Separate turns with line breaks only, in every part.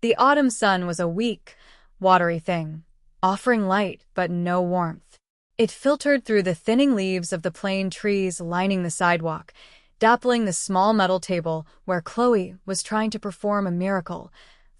The autumn sun was a weak, watery thing, offering light but no warmth. It filtered through the thinning leaves of the plane trees lining the sidewalk, dappling the small metal table where Chloe was trying to perform a miracle.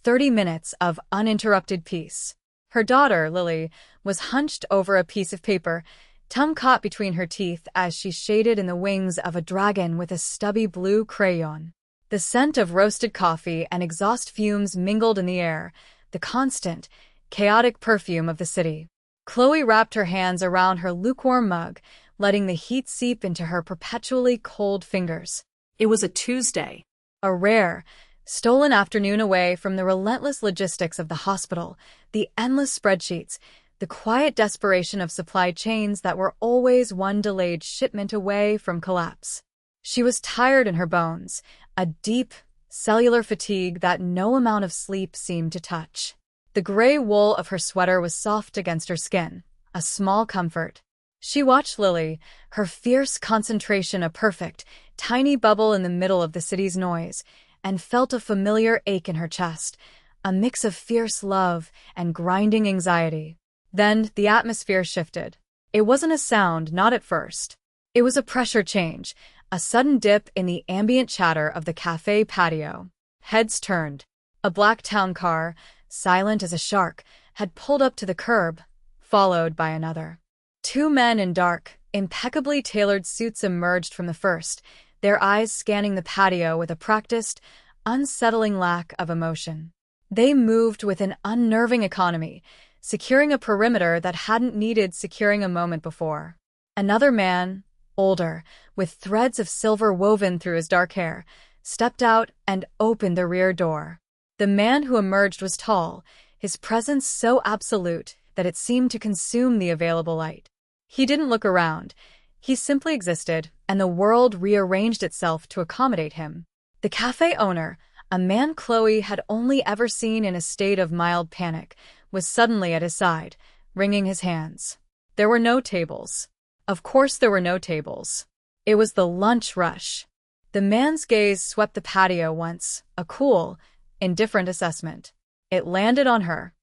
30 minutes of uninterrupted peace. Her daughter, Lily, was hunched over a piece of paper, tongue caught between her teeth as she shaded in the wings of a dragon with a stubby blue crayon. The scent of roasted coffee and exhaust fumes mingled in the air, the constant, chaotic perfume of the city. Chloe wrapped her hands around her lukewarm mug, letting the heat seep into her perpetually cold fingers.
It was a Tuesday.
A rare, stolen afternoon away from the relentless logistics of the hospital, the endless spreadsheets, the quiet desperation of supply chains that were always one delayed shipment away from collapse. She was tired in her bones, a deep, cellular fatigue that no amount of sleep seemed to touch. The gray wool of her sweater was soft against her skin, a small comfort. She watched Lily, her fierce concentration a perfect, tiny bubble in the middle of the city's noise, and felt a familiar ache in her chest, a mix of fierce love and grinding anxiety. Then the atmosphere shifted. It wasn't a sound, not at first. It was a pressure change, a sudden dip in the ambient chatter of the cafe patio. Heads turned. A black town car, silent as a shark, had pulled up to the curb, followed by another. Two men in dark, impeccably tailored suits emerged from the first, their eyes scanning the patio with a practiced, unsettling lack of emotion. They moved with an unnerving economy, securing a perimeter that hadn't needed securing a moment before. Another man, older, with threads of silver woven through his dark hair, stepped out and opened the rear door. The man who emerged was tall, his presence so absolute that it seemed to consume the available light. He didn't look around. He simply existed, and the world rearranged itself to accommodate him. The cafe owner, a man Chloe had only ever seen in a state of mild panic, was suddenly at his side, wringing his hands. There were no tables. Of course there were no tables. It was the lunch rush. The man's gaze swept the patio once, a cool, indifferent assessment. It landed on her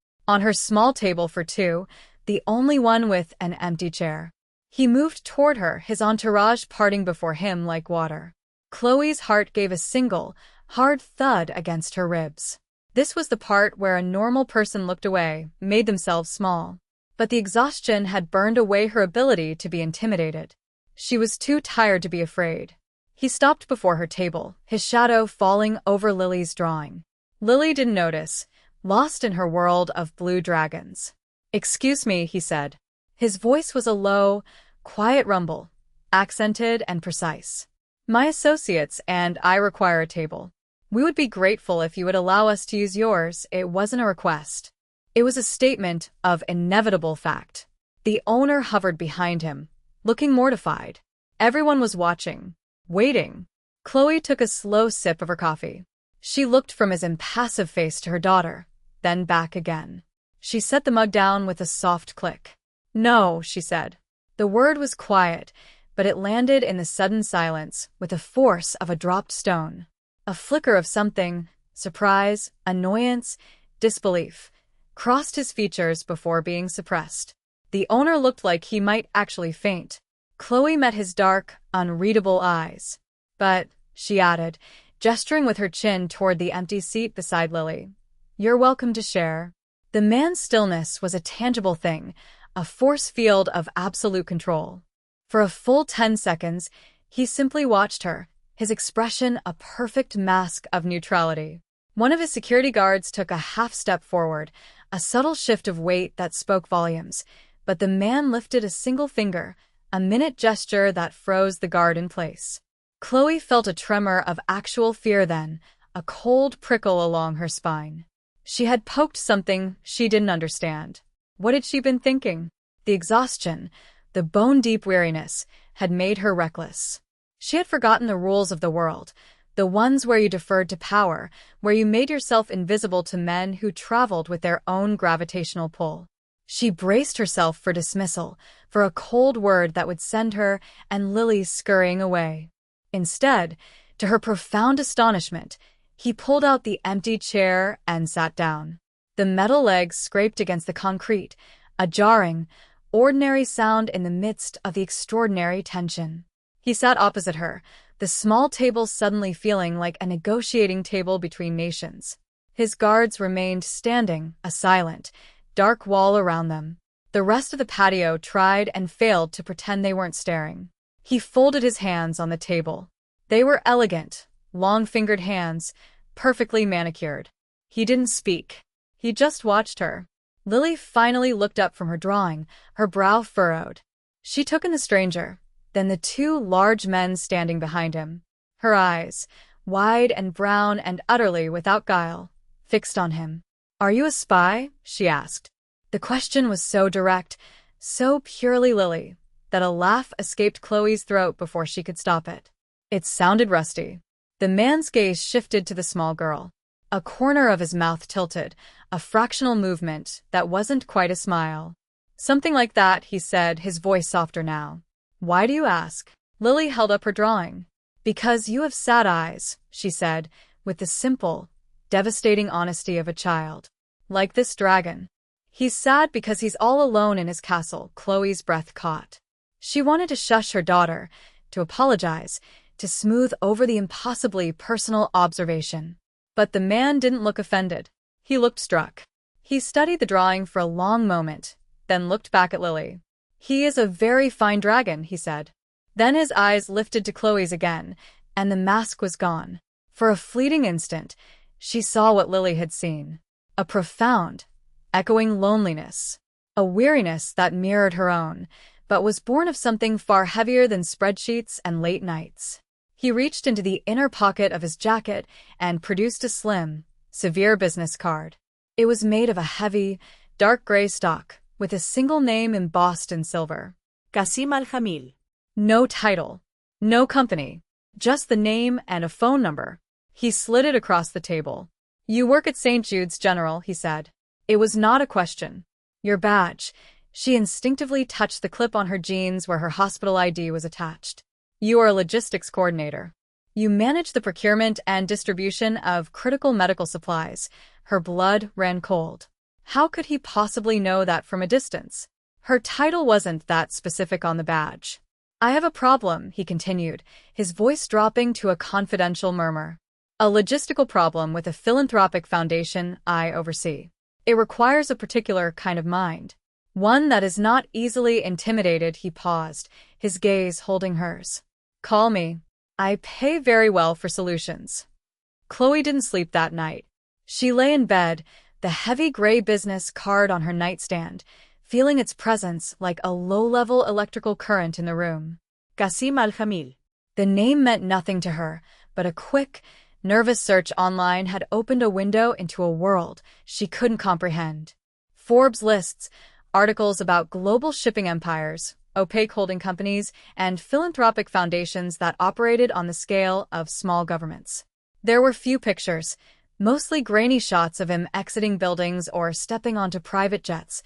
small table for two, the only one with an empty chair. He moved toward her, his entourage parting before him like water. Chloe's heart gave a single, hard thud against her ribs. This was the part where a normal person looked away, made themselves small. But the exhaustion had burned away her ability to be intimidated. She was too tired to be afraid. He stopped before her table, his shadow falling over Lily's drawing. Lily didn't notice, lost in her world of blue dragons. "Excuse me," he said. His voice was a low, quiet rumble, accented and precise. "My associates and I require a table. We would be grateful if you would allow us to use yours." It wasn't a request. It was a statement of inevitable fact. The owner hovered behind him, looking mortified. Everyone was watching, waiting. Chloe took a slow sip of her coffee. She looked from his impassive face to her daughter, then back again. She set the mug down with a soft click. "No," she said. The word was quiet, but it landed in the sudden silence with the force of a dropped stone. A flicker of something, surprise, annoyance, disbelief, crossed his features before being suppressed. The owner looked like he might actually faint. Chloe met his dark, unreadable eyes. "But," she added, gesturing with her chin toward the empty seat beside Lily, "you're welcome to share." The man's stillness was a tangible thing, a force field of absolute control. For a full 10 seconds, he simply watched her, his expression a perfect mask of neutrality. One of his security guards took a half step forward, a subtle shift of weight that spoke volumes, but the man lifted a single finger, a minute gesture that froze the guard in place. Chloe felt a tremor of actual fear then, a cold prickle along her spine. She had poked something she didn't understand. What had she been thinking? The exhaustion, the bone-deep weariness, had made her reckless. She had forgotten the rules of the world, the ones where you deferred to power, where you made yourself invisible to men who traveled with their own gravitational pull. She braced herself for dismissal, for a cold word that would send her and Lily scurrying away. Instead, to her profound astonishment, He pulled out the empty chair and sat down. The metal legs scraped against the concrete, a jarring, ordinary sound in the midst of the extraordinary tension. He sat opposite her, the small table suddenly feeling like a negotiating table between nations. His guards remained standing, a silent, dark wall around them. The rest of the patio tried and failed to pretend they weren't staring. He folded his hands on the table. They were elegant, long-fingered hands, perfectly manicured. He didn't speak. He just watched her. Lily finally looked up from her drawing, her brow furrowed. She took in the stranger, then the two large men standing behind him. Her eyes, wide and brown and utterly without guile, fixed on him. "Are you a spy?" she asked. The question was so direct, so purely Lily, that a laugh escaped Chloe's throat before she could stop it. It sounded rusty. The man's gaze shifted to the small girl. A corner of his mouth tilted, a fractional movement that wasn't quite a smile. "Something like that," he said, his voice softer now. "Why do you ask?" Lily held up her drawing. "Because you have sad eyes," she said, with the simple, devastating honesty of a child. "Like this dragon." "He's sad because he's all alone in his castle," Chloe's breath caught. She wanted to shush her daughter, to apologize, to smooth over the impossibly personal observation. But the man didn't look offended. He looked struck. He studied the drawing for a long moment, then looked back at Lily. "He is a very fine dragon," he said. Then his eyes lifted to Chloe's again, and the mask was gone. For a fleeting instant, she saw what Lily had seen. A profound, echoing loneliness. A weariness that mirrored her own, but was born of something far heavier than spreadsheets and late nights. He reached into the inner pocket of his jacket and produced a slim, severe business card. It was made of a heavy, dark gray stock, with a single name embossed in silver. Qasim al-Jamil. No title. No company. Just the name and a phone number. He slid it across the table. "You work at St. Jude's, General," he said. It was not a question. "Your badge." She instinctively touched the clip on her jeans where her hospital ID was attached. "You are a logistics coordinator. You manage the procurement and distribution of critical medical supplies." Her blood ran cold. How could he possibly know that from a distance? Her title wasn't that specific on the badge. "I have a problem," he continued, his voice dropping to a confidential murmur. "A logistical problem with a philanthropic foundation I oversee. It requires a particular kind of mind. One that is not easily intimidated." He paused, his gaze holding hers. "Call me. I pay very well for solutions." Chloe didn't sleep that night. She lay in bed, the heavy gray business card on her nightstand, feeling its presence like a low-level electrical current in the room. Qasim al-Jamil. The name meant nothing to her, but a quick, nervous search online had opened a window into a world she couldn't comprehend. Forbes lists, articles about global shipping empires, opaque holding companies, and philanthropic foundations that operated on the scale of small governments. There were few pictures, mostly grainy shots of him exiting buildings or stepping onto private jets,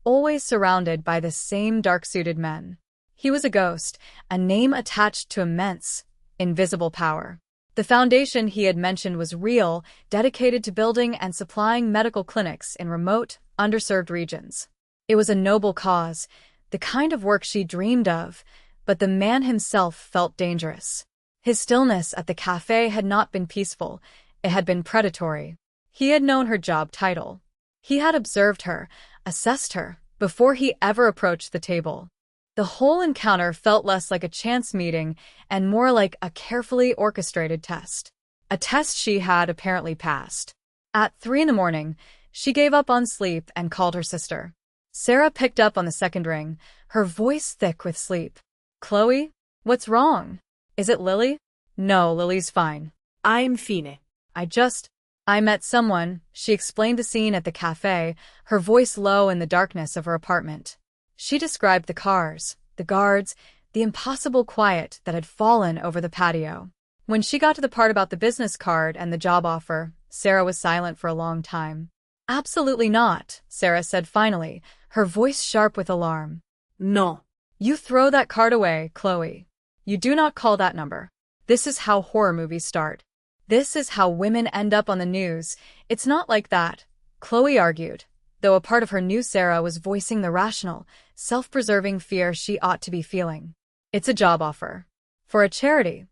always surrounded by the same dark-suited men. He was a ghost, a name attached to immense, invisible power. The foundation he had mentioned was real, dedicated to building and supplying medical clinics in remote, underserved regions. It was a noble cause, the kind of work she dreamed of, but the man himself felt dangerous. His stillness at the cafe had not been peaceful, it had been predatory. He had known her job title. He had observed her, assessed her, before he ever approached the table. The whole encounter felt less like a chance meeting and more like a carefully orchestrated test. A test she had apparently passed. At 3 a.m, she gave up on sleep and called her sister. Sarah picked up on the second ring, her voice thick with sleep. "Chloe? What's wrong? Is it Lily?" "No, Lily's fine. I'm fine. I met someone." She explained the scene at the cafe, her voice low in the darkness of her apartment. She described the cars, the guards, the impossible quiet that had fallen over the patio. When she got to the part about the business card and the job offer, Sarah was silent for a long time. "Absolutely not," Sarah said finally, her voice sharp with alarm. "No. You throw that card away, Chloe. You do not call that number. This is how horror movies start. This is how women end up on the news. It's not like that, Chloe argued, though a part of her knew Sarah was voicing the rational, self-preserving fear she ought to be feeling. It's a job offer. For a charity.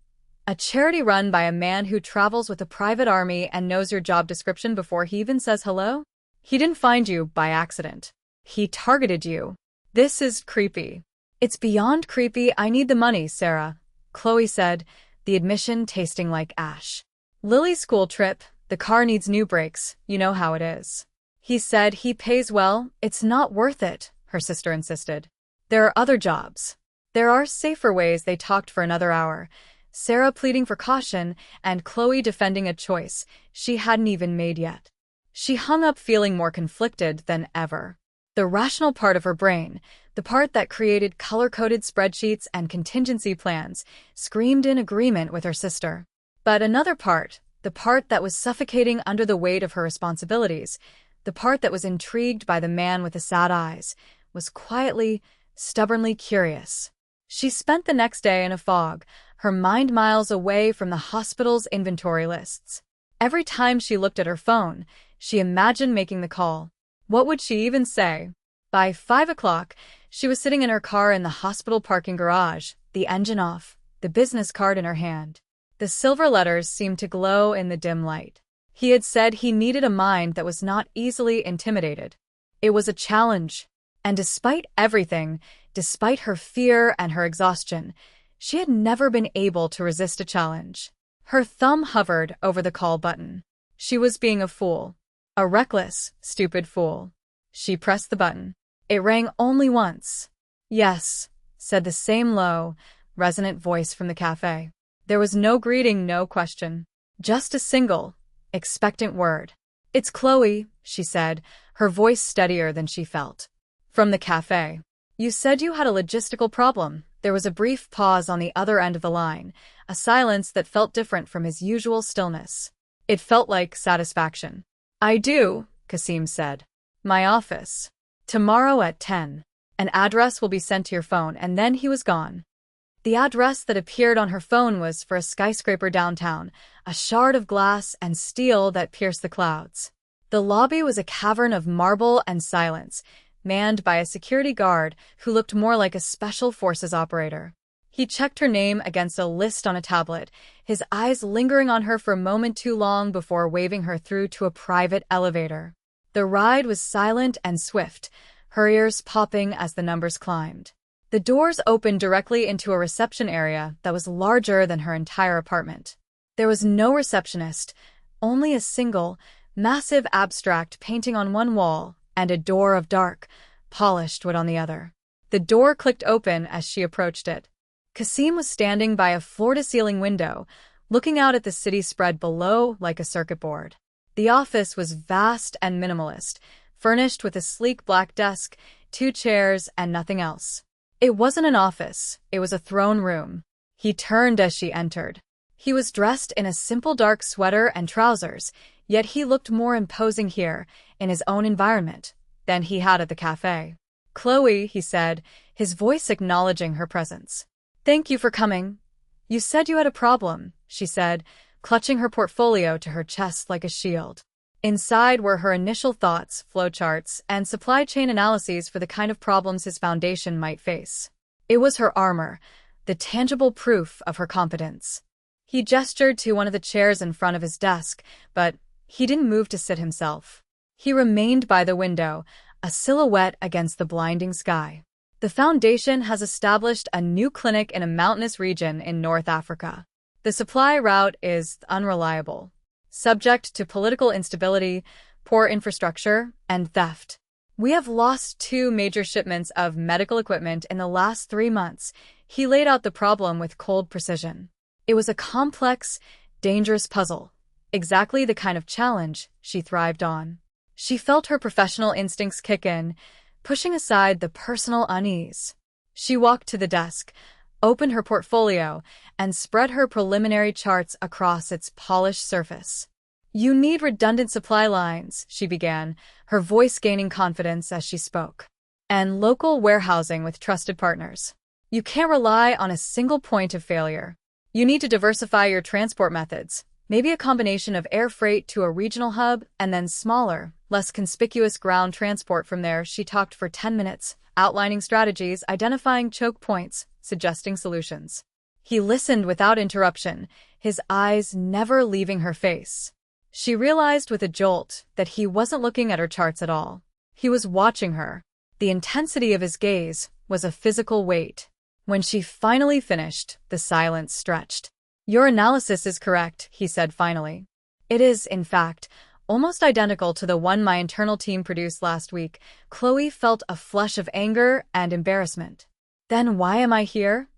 A charity run by a man who travels with a private army and knows your job description before he even says hello? He didn't find you by accident. He targeted you. This is creepy. It's beyond creepy. I need the money, Sarah, Chloe said, the admission tasting like ash. Lily's school trip, the car needs new brakes, you know how it is. He said he pays well, it's not worth it, her sister insisted. There are other jobs. There are safer ways. They talked for another hour, Sarah pleading for caution and Chloe defending a choice she hadn't even made yet. She hung up feeling more conflicted than ever. The rational part of her brain, the part that created color-coded spreadsheets and contingency plans, screamed in agreement with her sister. But another part, the part that was suffocating under the weight of her responsibilities, the part that was intrigued by the man with the sad eyes, was quietly, stubbornly curious. She spent the next day in a fog, her mind miles away from the hospital's inventory lists. Every time she looked at her phone, she imagined making the call. What would she even say? By 5 o'clock, she was sitting in her car in the hospital parking garage, the engine off, the business card in her hand. The silver letters seemed to glow in the dim light. He had said he needed a mind that was not easily intimidated. It was a challenge. And despite everything, despite her fear and her exhaustion, she had never been able to resist a challenge. Her thumb hovered over the call button. She was being a fool. A reckless, stupid fool. She pressed the button. It rang only once. Yes, said the same low, resonant voice from the cafe. There was no greeting, no question. Just a single, expectant word. It's Chloe, she said, her voice steadier than she felt. From the cafe. You said you had a logistical problem. There was a brief pause on the other end of the line, a silence that felt different from his usual stillness. It felt like satisfaction. I do, Kasim said. My office. Tomorrow at 10. An address will be sent to your phone, and then he was gone. The address that appeared on her phone was for a skyscraper downtown, a shard of glass and steel that pierced the clouds. The lobby was a cavern of marble and silence, manned by a security guard who looked more like a special forces operator. He checked her name against a list on a tablet, his eyes lingering on her for a moment too long before waving her through to a private elevator. The ride was silent and swift, her ears popping as the numbers climbed. The doors opened directly into a reception area that was larger than her entire apartment. There was no receptionist, only a single, massive abstract painting on one wall and a door of dark, polished wood on the other. The door clicked open as she approached it. Kasim was standing by a floor-to-ceiling window, looking out at the city spread below like a circuit board. The office was vast and minimalist, furnished with a sleek black desk, 2 chairs, and nothing else. It wasn't an office, it was a throne room. He turned as she entered. He was dressed in a simple dark sweater and trousers, yet he looked more imposing here, in his own environment, than he had at the cafe. Chloe, he said, his voice acknowledging her presence. Thank you for coming. You said you had a problem, she said, clutching her portfolio to her chest like a shield. Inside were her initial thoughts, flowcharts, and supply chain analyses for the kind of problems his foundation might face. It was her armor, the tangible proof of her competence. He gestured to one of the chairs in front of his desk, but he didn't move to sit himself. He remained by the window, a silhouette against the blinding sky. The foundation has established a new clinic in a mountainous region in North Africa. The supply route is unreliable, subject to political instability, poor infrastructure, and theft. We have lost 2 major shipments of medical equipment in the last 3 months. He laid out the problem with cold precision. It was a complex, dangerous puzzle, exactly the kind of challenge she thrived on. She felt her professional instincts kick in, pushing aside the personal unease. She walked to the desk, opened her portfolio, and spread her preliminary charts across its polished surface. You need redundant supply lines, she began, her voice gaining confidence as she spoke. And local warehousing with trusted partners. You can't rely on a single point of failure. You need to diversify your transport methods, Maybe a combination of air freight to a regional hub and then smaller, less conspicuous ground transport from there. She talked for 10 minutes, outlining strategies, identifying choke points, suggesting solutions. He listened without interruption, his eyes never leaving her face. She realized with a jolt that he wasn't looking at her charts at all. He was watching her. The intensity of his gaze was a physical weight. When she finally finished, the silence stretched. "Your analysis is correct," he said finally. "It is, in fact, almost identical to the one my internal team produced last week." Chloe felt a flush of anger and embarrassment. "Then why am I here?"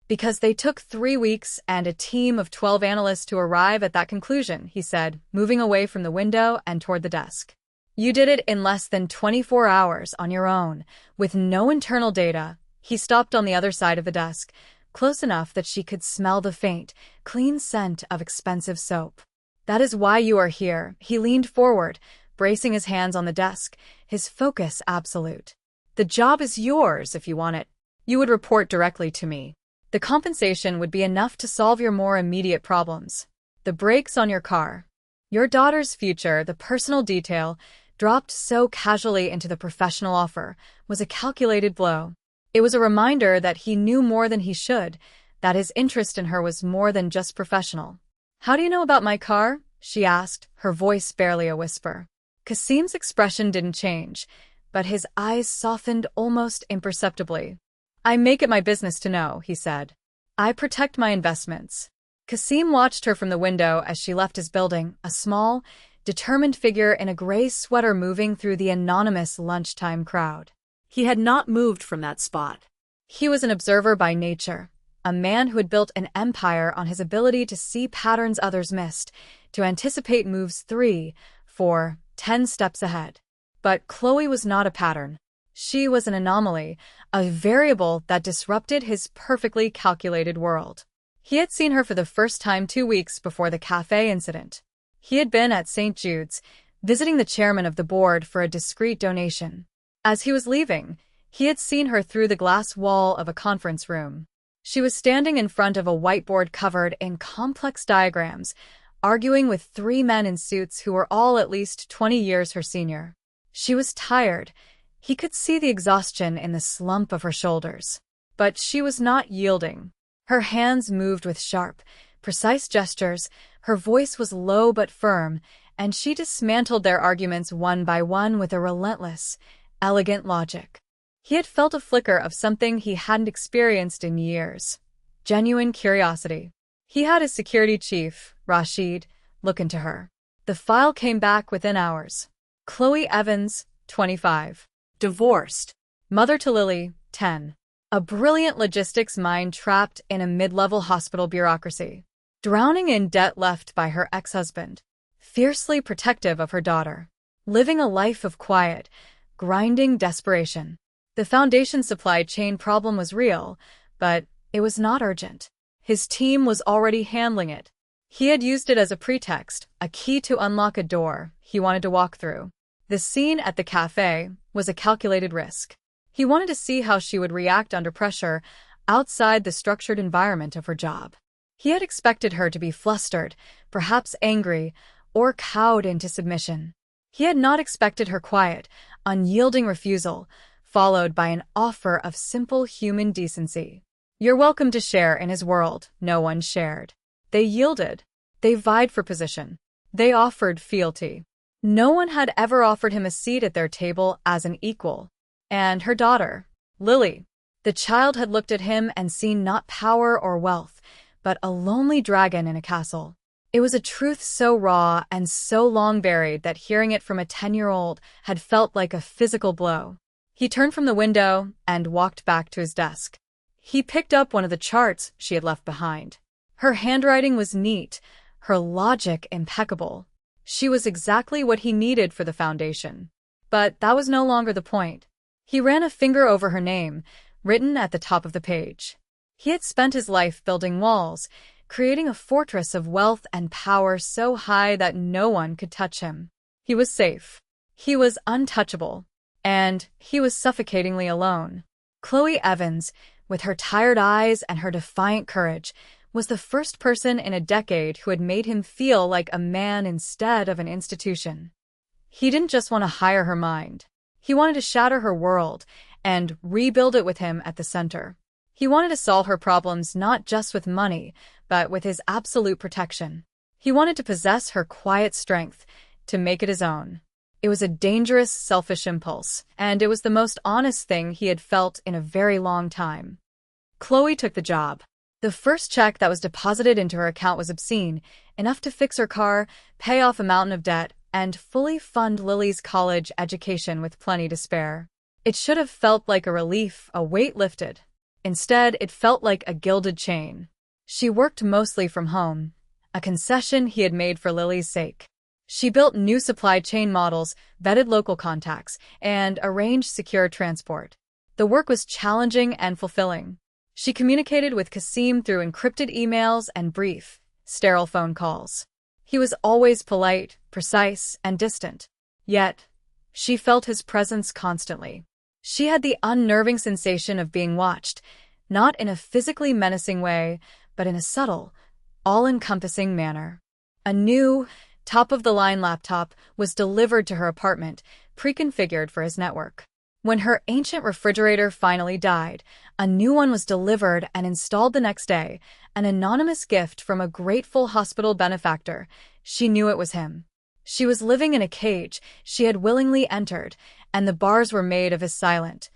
"Because they took 3 weeks and a team of 12 analysts to arrive at that conclusion," he said, moving away from the window and toward the desk. "You did it in less than 24 hours on your own, with no internal data." He stopped on the other side of the desk, close enough that she could smell the faint, clean scent of expensive soap. "That is why you are here." He leaned forward, bracing his hands on the desk, his focus absolute. "The job is yours if you want it. You would report directly to me. The compensation would be enough to solve your more immediate problems. The brakes on your car. Your daughter's future," the personal detail, dropped so casually into the professional offer, was a calculated blow. It was a reminder that he knew more than he should, that his interest in her was more than just professional. "How do you know about my car?" she asked, her voice barely a whisper. Kasim's expression didn't change, but his eyes softened almost imperceptibly. "I make it my business to know," he said. "I protect my investments." Kasim watched her from the window as she left his building, a small, determined figure in a gray sweater moving through the anonymous lunchtime crowd. He had not moved from that spot. He was an observer by nature, a man who had built an empire on his ability to see patterns others missed, to anticipate moves 3, 4, 10 steps ahead. But Chloe was not a pattern. She was an anomaly, a variable that disrupted his perfectly calculated world. He had seen her for the first time 2 weeks before the cafe incident. He had been at St. Jude's, visiting the chairman of the board for a discreet donation. As he was leaving, he had seen her through the glass wall of a conference room. She was standing in front of a whiteboard covered in complex diagrams, arguing with 3 men in suits who were all at least 20 years her senior. She was tired. He could see the exhaustion in the slump of her shoulders. But she was not yielding. Her hands moved with sharp, precise gestures, her voice was low but firm, and she dismantled their arguments one by one with a relentless, elegant logic. He had felt a flicker of something he hadn't experienced in years. Genuine curiosity. He had his security chief, Rashid, look into her. The file came back within hours. Chloe Evans, 25. Divorced. Mother to Lily, 10. A brilliant logistics mind trapped in a mid-level hospital bureaucracy. Drowning in debt left by her ex-husband. Fiercely protective of her daughter. Living a life of quiet, grinding desperation. The foundation supply chain problem was real, but it was not urgent. His team was already handling it. He had used it as a pretext, a key to unlock a door he wanted to walk through. The scene at the cafe was a calculated risk. He wanted to see how she would react under pressure outside the structured environment of her job. He had expected her to be flustered, perhaps angry, or cowed into submission. He had not expected her quiet, unyielding refusal, followed by an offer of simple human decency. "You're welcome to share in his world." No one shared. They yielded. They vied for position. They offered fealty. No one had ever offered him a seat at their table as an equal. And her daughter, Lily. The child had looked at him and seen not power or wealth, but a lonely dragon in a castle. It was a truth so raw and so long buried that hearing it from a 10-year-old had felt like a physical blow. He turned from the window and walked back to his desk. He picked up one of the charts she had left behind. Her handwriting was neat, her logic impeccable. She was exactly what he needed for the foundation. But that was no longer the point. He ran a finger over her name, written at the top of the page. He had spent his life building walls, creating a fortress of wealth and power so high that no one could touch him. He was safe. He was untouchable. And he was suffocatingly alone. Chloe Evans, with her tired eyes and her defiant courage, was the first person in a decade who had made him feel like a man instead of an institution. He didn't just want to hire her mind. He wanted to shatter her world and rebuild it with him at the center. He wanted to solve her problems not just with money, but with his absolute protection. He wanted to possess her quiet strength, to make it his own. It was a dangerous, selfish impulse, and it was the most honest thing he had felt in a very long time. Chloe took the job. The first check that was deposited into her account was obscene, enough to fix her car, pay off a mountain of debt, and fully fund Lily's college education with plenty to spare. It should have felt like a relief, a weight lifted. Instead, it felt like a gilded chain. She worked mostly from home, a concession he had made for Lily's sake. She built new supply chain models, vetted local contacts, and arranged secure transport. The work was challenging and fulfilling. She communicated with Kasim through encrypted emails and brief, sterile phone calls. He was always polite, precise, and distant. Yet, she felt his presence constantly. She had the unnerving sensation of being watched, not in a physically menacing way, but in a subtle, all-encompassing manner. A new, top-of-the-line laptop was delivered to her apartment, pre-configured for his network. When her ancient refrigerator finally died, a new one was delivered and installed the next day, an anonymous gift from a grateful hospital benefactor. She knew it was him. She was living in a cage she had willingly entered, and the bars were made of his silent,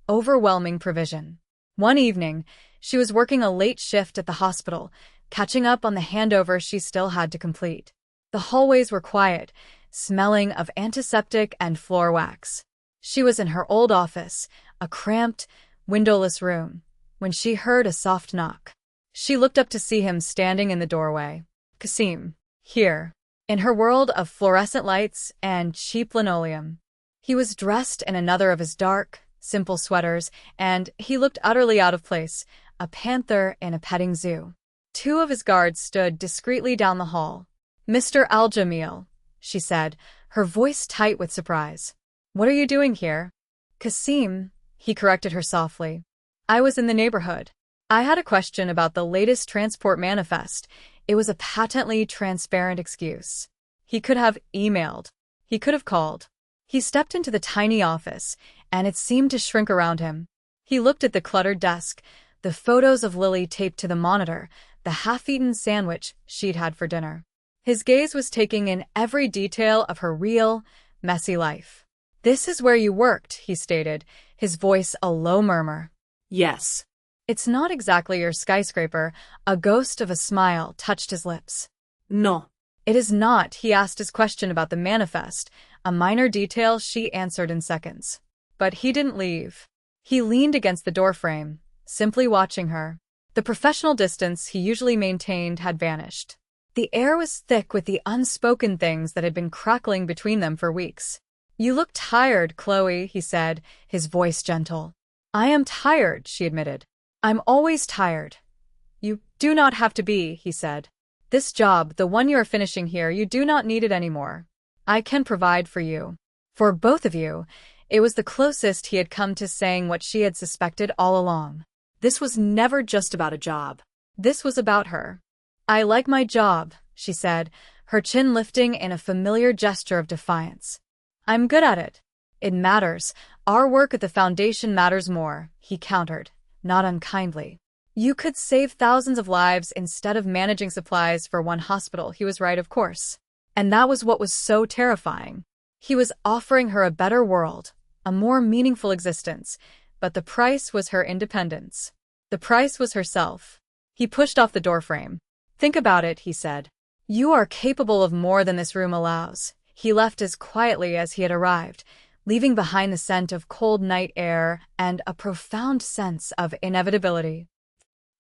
overwhelming provision. One evening, she was working a late shift at the hospital, catching up on the handover she still had to complete. The hallways were quiet, smelling of antiseptic and floor wax. She was in her old office, a cramped, windowless room, when she heard a soft knock. She looked up to see him standing in the doorway. Kasim, here. In her world of fluorescent lights and cheap linoleum. He was dressed in another of his dark, simple sweaters, and he looked utterly out of place, a panther in a petting zoo. Two of his guards stood discreetly down the hall. "Mr. Al-Jamil," she said, her voice tight with surprise. "What are you doing here?" "Kasim," he corrected her softly. "I was in the neighborhood. I had a question about the latest transport manifest." It was a patently transparent excuse. He could have emailed. He could have called. He stepped into the tiny office, and it seemed to shrink around him. He looked at the cluttered desk, the photos of Lily taped to the monitor, the half-eaten sandwich she'd had for dinner. His gaze was taking in every detail of her real, messy life. "This is where you worked," he stated, his voice a low murmur.
"Yes."
"It's not exactly your skyscraper." A ghost of a smile touched his lips.
"No."
"It is not." He asked his question about the manifest, a minor detail she answered in seconds. But he didn't leave. He leaned against the doorframe, simply watching her. The professional distance he usually maintained had vanished. The air was thick with the unspoken things that had been crackling between them for weeks. "You look tired, Chloe," he said, his voice gentle. "I am tired," she admitted. "I'm always tired." "You do not have to be," he said. "This job, the one you are finishing here, you do not need it anymore. I can provide for you." For both of you, it was the closest he had come to saying what she had suspected all along.
This was never just about a job.
This was about her. "I like my job," she said, her chin lifting in a familiar gesture of defiance. "I'm good at it." "It matters. Our work at the foundation matters more," he countered, not unkindly. "You could save thousands of lives instead of managing supplies for one hospital." He was right, of course. And that was what was so terrifying. He was offering her a better world, a more meaningful existence, but the price was her independence. The price was herself. He pushed off the doorframe. "Think about it," he said. "You are capable of more than this room allows." He left as quietly as he had arrived, leaving behind the scent of cold night air and a profound sense of inevitability.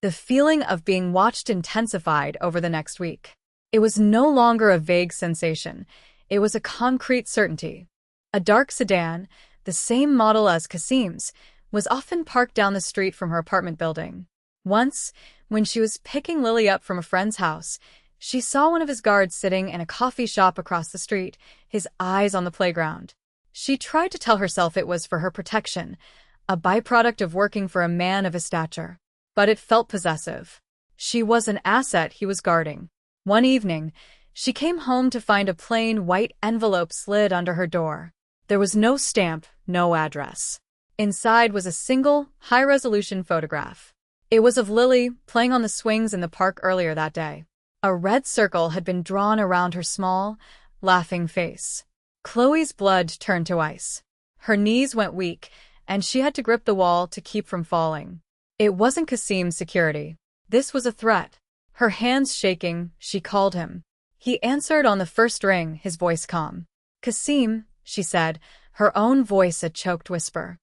The feeling of being watched intensified over the next week. It was no longer a vague sensation. It was a concrete certainty. A dark sedan, the same model as Kasim's, was often parked down the street from her apartment building. Once, when she was picking Lily up from a friend's house, she saw one of his guards sitting in a coffee shop across the street, his eyes on the playground. She tried to tell herself it was for her protection, a byproduct of working for a man of his stature. But it felt possessive. She was an asset he was guarding. One evening, she came home to find a plain white envelope slid under her door. There was no stamp, no address. Inside was a single, high-resolution photograph. It was of Lily playing on the swings in the park earlier that day. A red circle had been drawn around her small, laughing face. Chloe's blood turned to ice. Her knees went weak, and she had to grip the wall to keep from falling. It wasn't Kasim's security. This was a threat. Her hands shaking, she called him. He answered on the first ring, his voice calm. "Kasim," she said, her own voice a choked whisper.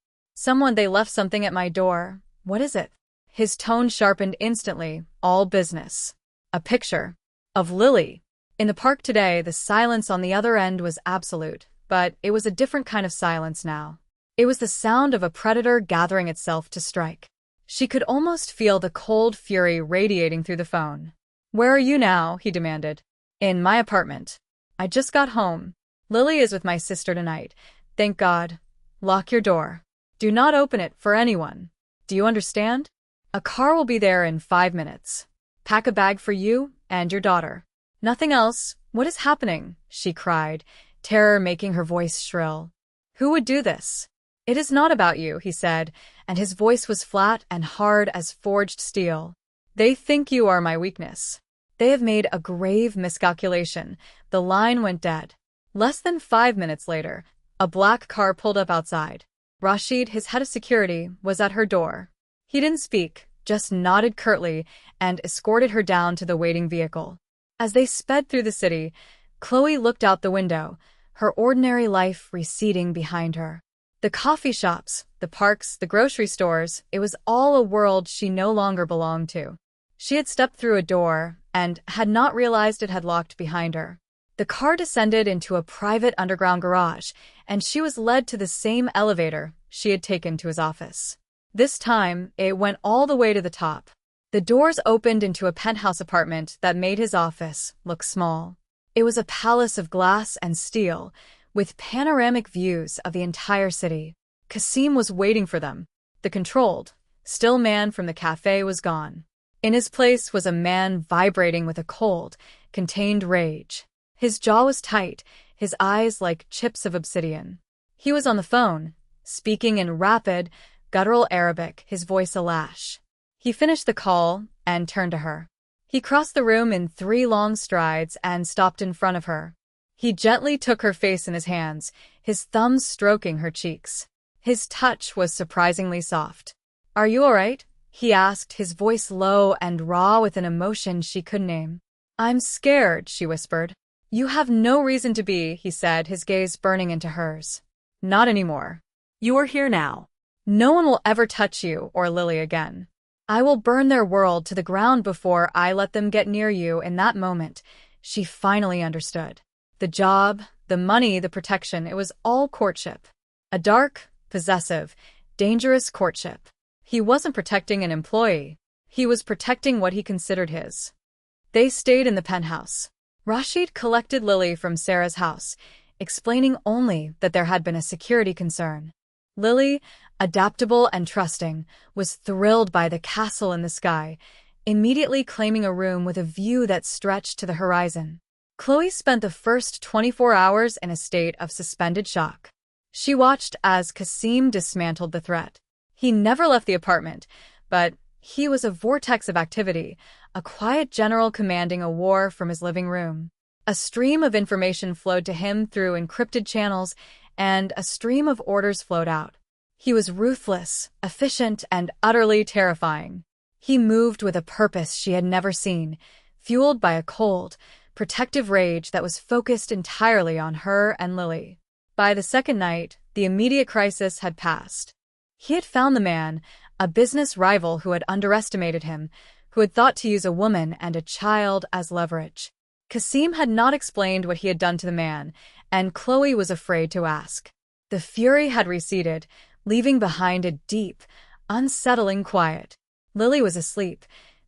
They left something at my door. What is it?" His tone sharpened instantly, all business. A picture. Of Lily. In the park today, the silence on the other end was absolute, but it was a different kind of silence now. It was the sound of a predator gathering itself to strike. She could almost feel the cold fury radiating through the phone. "Where are you now?" he demanded. "In my apartment. I just got home. Lily is with my sister tonight. Thank God. Lock your door. Do not open it for anyone. Do you understand? A car will be there in 5 minutes. Pack a bag for you and your daughter. Nothing else. What is happening?" she cried, terror making her voice shrill. "Who would do this?" "It is not about you," he said, and his voice was flat and hard as forged steel. "They think you are my weakness. They have made a grave miscalculation." The line went dead. Less than 5 minutes later, a black car pulled up outside. Rashid, his head of security, was at her door. He didn't speak, just nodded curtly and escorted her down to the waiting vehicle. As they sped through the city, Chloe looked out the window, her ordinary life receding behind her. The coffee shops, the parks, the grocery stores, it was all a world she no longer belonged to. She had stepped through a door and had not realized it had locked behind her. The car descended into a private underground garage, and she was led to the same elevator she had taken to his office. This time, it went all the way to the top. The doors opened into a penthouse apartment that made his office look small. It was a palace of glass and steel, with panoramic views of the entire city. Kasim was waiting for them. The controlled, still man from the cafe was gone. In his place was a man vibrating with a cold, contained rage. His jaw was tight, his eyes like chips of obsidian. He was on the phone, speaking in rapid, guttural Arabic, his voice a lash. He finished the call and turned to her. He crossed the room in 3 long strides and stopped in front of her. He gently took her face in his hands, his thumbs stroking her cheeks. His touch was surprisingly soft. "Are you all right?" he asked, his voice low and raw with an emotion she couldn't name. "I'm scared," she whispered. "You have no reason to be," he said, his gaze burning into hers. "Not anymore.
You are here now.
No one will ever touch you or Lily again. I will burn their world to the ground before I let them get near you." In that moment, she finally understood. The job, the money, the protection, it was all courtship. A dark, possessive, dangerous courtship. He wasn't protecting an employee. He was protecting what he considered his. They stayed in the penthouse. Rashid collected Lily from Sarah's house, explaining only that there had been a security concern. Lily, adaptable and trusting, was thrilled by the castle in the sky, immediately claiming a room with a view that stretched to the horizon. Chloe spent the first 24 hours in a state of suspended shock. She watched as Kasim dismantled the threat. He never left the apartment, but he was a vortex of activity, a quiet general commanding a war from his living room. A stream of information flowed to him through encrypted channels, and a stream of orders flowed out. He was ruthless, efficient, and utterly terrifying. He moved with a purpose she had never seen, fueled by a cold, protective rage that was focused entirely on her and Lily. By the second night, the immediate crisis had passed. He had found the man, a business rival who had underestimated him, who had thought to use a woman and a child as leverage. Kasim had not explained what he had done to the man, and Chloe was afraid to ask. The fury had receded, leaving behind a deep, unsettling quiet. Lily was asleep,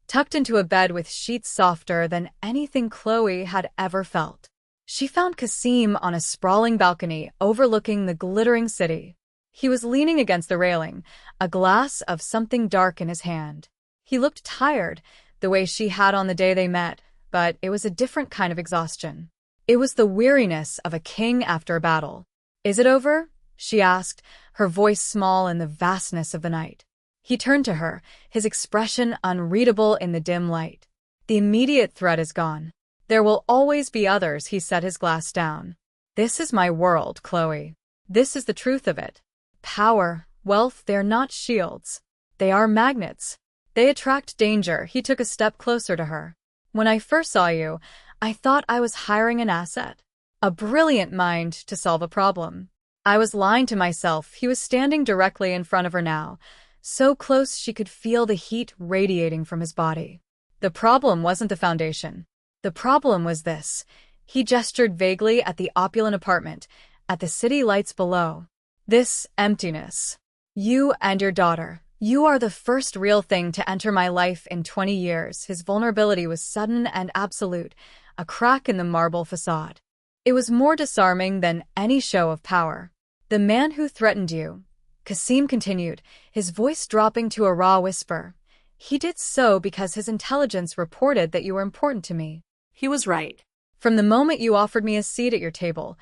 tucked into a bed with sheets softer than anything Chloe had ever felt. She found Kasim on a sprawling balcony overlooking the glittering city. He was leaning against the railing, a glass of something dark in his hand. He looked tired, the way she had on the day they met, but it was a different kind of exhaustion. It was the weariness of a king after a battle. "Is it over?" she asked, her voice small in the vastness of the night. He turned to her, his expression unreadable in the dim light. "The immediate threat is gone. There will always be others," he set his glass down. "This is my world, Chloe. This is the truth of it. Power, wealth, they're not shields. They are magnets. They attract danger." He took a step closer to her. "When I first saw you, I thought I was hiring an asset. A brilliant mind to solve a problem. I was lying to myself." He was standing directly in front of her now, so close she could feel the heat radiating from his body. The problem wasn't the foundation. The problem was this. He gestured vaguely at the opulent apartment, at the city lights below. "This emptiness. You and your daughter. You are the first real thing to enter my life in 20 years. His vulnerability was sudden and absolute, a crack in the marble facade. It was more disarming than any show of power. "The man who threatened you," Kasim continued, his voice dropping to a raw whisper. "He did so because his intelligence reported that you were important to me.
He was right.
From the moment you offered me a seat at your table,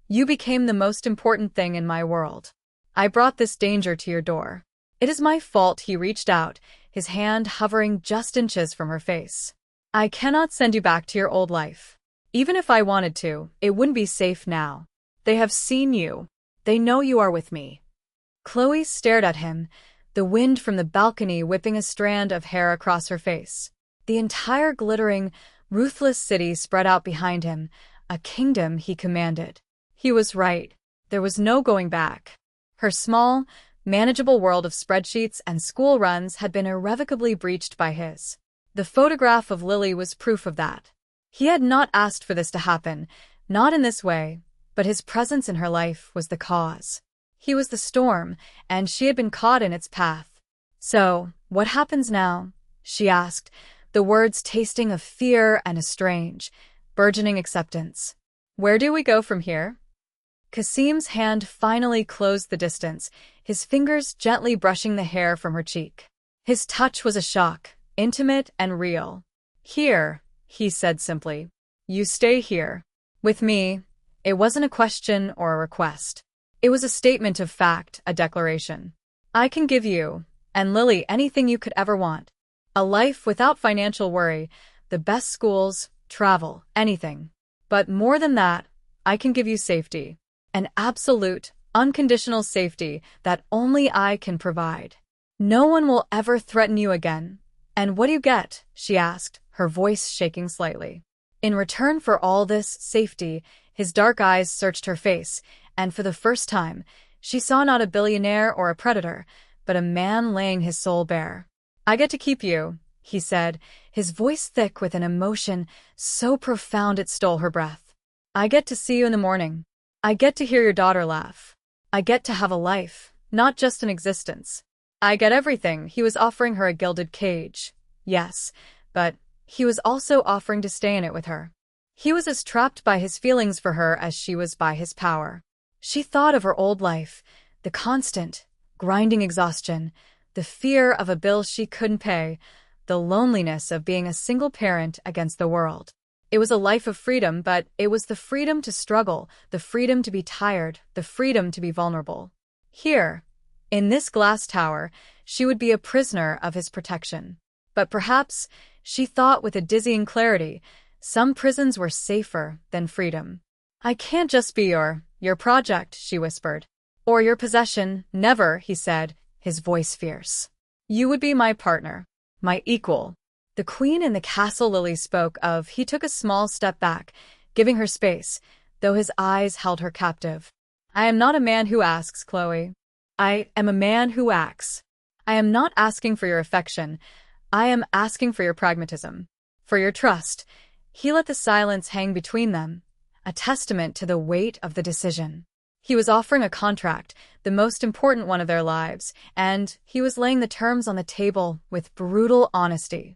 you became the most important thing in my world. I brought this danger to your door. It is my fault." He reached out, his hand hovering just inches from her face. "I cannot send you back to your old life. Even if I wanted to, it wouldn't be safe now. They have seen you. They know you are with me." Chloe stared at him, the wind from the balcony whipping a strand of hair across her face. The entire glittering, ruthless city spread out behind him, a kingdom he commanded. He was right. There was no going back. Her small, manageable world of spreadsheets and school runs had been irrevocably breached by his. The photograph of Lily was proof of that. He had not asked for this to happen, not in this way, but his presence in her life was the cause. He was the storm, and she had been caught in its path. "So, what happens now?" she asked, the words tasting of fear and a strange, burgeoning acceptance. "Where do we go from here?" Kasim's hand finally closed the distance, his fingers gently brushing the hair from her cheek. His touch was a shock, intimate and real. "Here," he said simply. "You stay here. With me." It wasn't a question or a request. It was a statement of fact, a declaration. "I can give you, and Lily, anything you could ever want. A life without financial worry, the best schools, travel, anything. But more than that, I can give you safety. An absolute, unconditional safety that only I can provide. No one will ever threaten you again." "And what do you get?" she asked, her voice shaking slightly. In return for all this safety, his dark eyes searched her face, and for the first time, she saw not a billionaire or a predator, but a man laying his soul bare. "I get to keep you," he said, his voice thick with an emotion so profound it stole her breath. "I get to see you in the morning. I get to hear your daughter laugh. I get to have a life, not just an existence. I get everything." He was offering her a gilded cage. Yes, but he was also offering to stay in it with her. He was as trapped by his feelings for her as she was by his power. She thought of her old life, the constant, grinding exhaustion, the fear of a bill she couldn't pay, the loneliness of being a single parent against the world. It was a life of freedom, but it was the freedom to struggle, the freedom to be tired, the freedom to be vulnerable. Here, in this glass tower, she would be a prisoner of his protection. But perhaps, she thought with a dizzying clarity, some prisons were safer than freedom. "I can't just be your project," she whispered. "Or your possession." "Never," he said, his voice fierce. "You would be my partner, my equal." The queen in the castle Lily spoke of, he took a small step back, giving her space, though his eyes held her captive. "I am not a man who asks, Chloe. I am a man who acts. I am not asking for your affection. I am asking for your pragmatism, for your trust." He let the silence hang between them, a testament to the weight of the decision. He was offering a contract, the most important one of their lives, and he was laying the terms on the table with brutal honesty.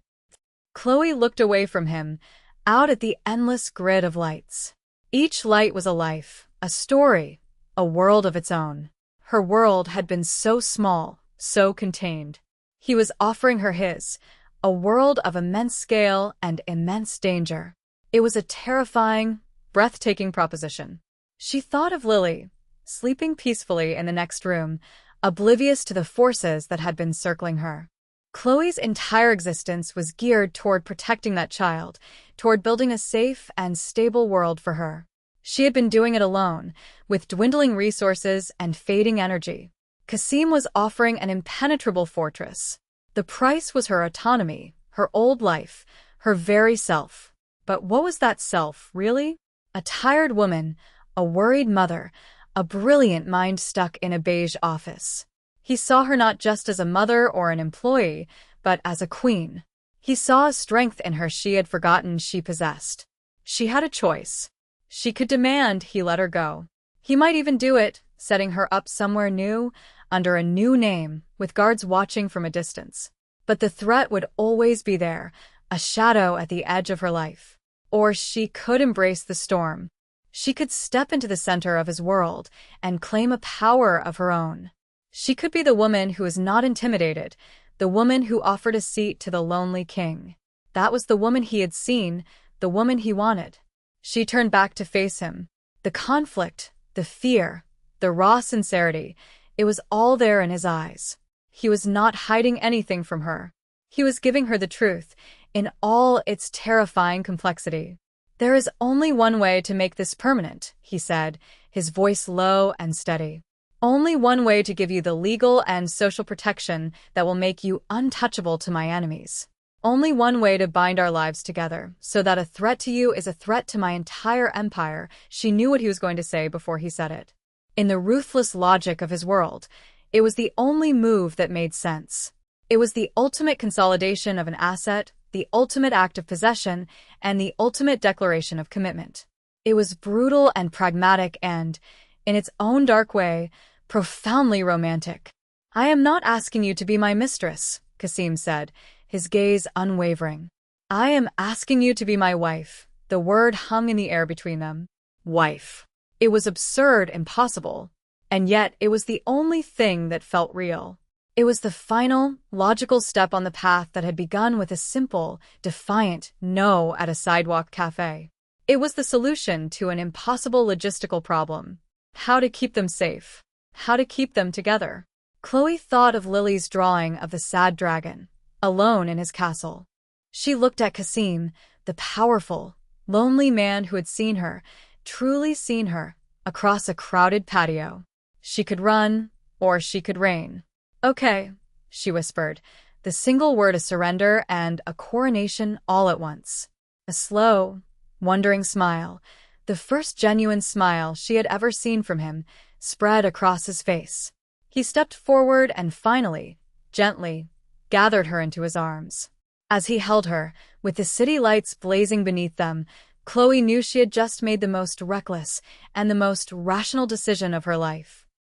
Chloe looked away from him, out at the endless grid of lights. Each light was a life, a story, a world of its own. Her world had been so small, so contained. He was offering her his, a world of immense scale and immense danger. It was a terrifying, breathtaking proposition. She thought of Lily, sleeping peacefully in the next room, oblivious to the forces that had been circling her. Chloe's entire existence was geared toward protecting that child, toward building a safe and stable world for her. She had been doing it alone, with dwindling resources and fading energy. Kasim was offering an impenetrable fortress. The price was her autonomy, her old life, her very self. But what was that self, really? A tired woman, a worried mother, a brilliant mind stuck in a beige office. He saw her not just as a mother or an employee, but as a queen. He saw a strength in her she had forgotten she possessed. She had a choice. She could demand he let her go. He might even do it, setting her up somewhere new, under a new name, with guards watching from a distance. But the threat would always be there, a shadow at the edge of her life. Or she could embrace the storm. She could step into the center of his world and claim a power of her own. She could be the woman who was not intimidated, the woman who offered a seat to the lonely king. That was the woman he had seen, the woman he wanted. She turned back to face him. The conflict, the fear, the raw sincerity, it was all there in his eyes. He was not hiding anything from her. He was giving her the truth, in all its terrifying complexity. "There is only one way to make this permanent," he said, his voice low and steady. "Only one way to give you the legal and social protection that will make you untouchable to my enemies. Only one way to bind our lives together, so that a threat to you is a threat to my entire empire." She knew what he was going to say before he said it. In the ruthless logic of his world, it was the only move that made sense. It was the ultimate consolidation of an asset, the ultimate act of possession, and the ultimate declaration of commitment. It was brutal and pragmatic and, in its own dark way, profoundly romantic. "I am not asking you to be my mistress," Kasim said, his gaze unwavering. "I am asking you to be my wife." The word hung in the air between them. Wife. It was absurd, impossible. And yet it was the only thing that felt real. It was the final, logical step on the path that had begun with a simple, defiant no at a sidewalk cafe. It was the solution to an impossible logistical problem. How to keep them safe. How to keep them together. Chloe thought of Lily's drawing of the sad dragon, alone in his castle. She looked at Kasim, the powerful, lonely man who had seen her, truly seen her, across a crowded patio. She could run, or she could reign. "Okay," she whispered, the single word a surrender and a coronation all at once. A slow, wondering smile, the first genuine smile she had ever seen from him, spread across his face. He stepped forward and finally, gently, gathered her into his arms. As he held her, with the city lights blazing beneath them, Chloe knew she had just made the most reckless and the most rational decision of her life.